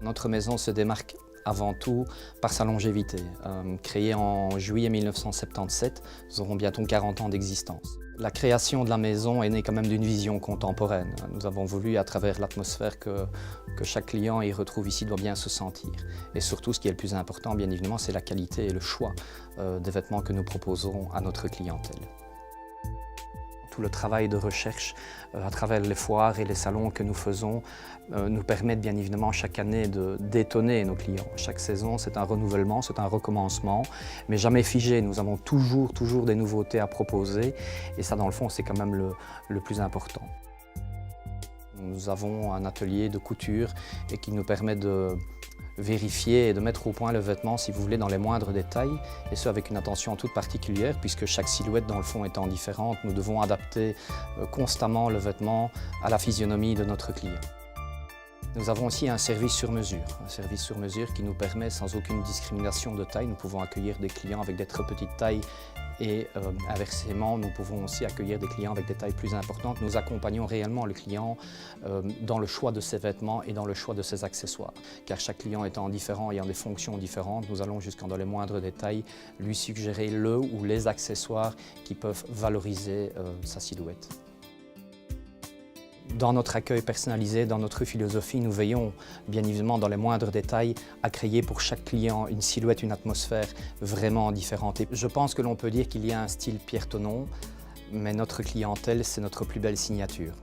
Notre maison se démarque avant tout par sa longévité. Créée en juillet 1977, nous aurons bientôt 40 ans d'existence. La création de la maison est née quand même d'une vision contemporaine. Nous avons voulu, à travers l'atmosphère que chaque client y retrouve ici, doit bien se sentir. Et surtout, ce qui est le plus important, bien évidemment, c'est la qualité et le choix des vêtements que nous proposons à notre clientèle. Tout le travail de recherche à travers les foires et les salons que nous faisons nous permettent bien évidemment chaque année d'étonner nos clients. Chaque saison, c'est un renouvellement, c'est un recommencement, mais jamais figé. Nous avons toujours des nouveautés à proposer et ça, dans le fond, c'est quand même le plus important. Nous avons un atelier de couture et qui nous permet de vérifier et de mettre au point le vêtement, si vous voulez, dans les moindres détails, et ce avec une attention toute particulière, puisque chaque silhouette, dans le fond, étant différente, nous devons adapter constamment le vêtement à la physionomie de notre client. Nous avons aussi un service sur mesure qui nous permet, sans aucune discrimination de taille, nous pouvons accueillir des clients avec des très petites tailles et inversement, nous pouvons aussi accueillir des clients avec des tailles plus importantes. Nous accompagnons réellement le client dans le choix de ses vêtements et dans le choix de ses accessoires. Car chaque client étant différent, ayant des fonctions différentes, nous allons jusqu'en dans les moindres détails lui suggérer le ou les accessoires qui peuvent valoriser sa silhouette. Dans notre accueil personnalisé, dans notre philosophie, nous veillons bien évidemment dans les moindres détails à créer pour chaque client une silhouette, une atmosphère vraiment différente. Et je pense que l'on peut dire qu'il y a un style Pierre Thonon, mais notre clientèle, c'est notre plus belle signature.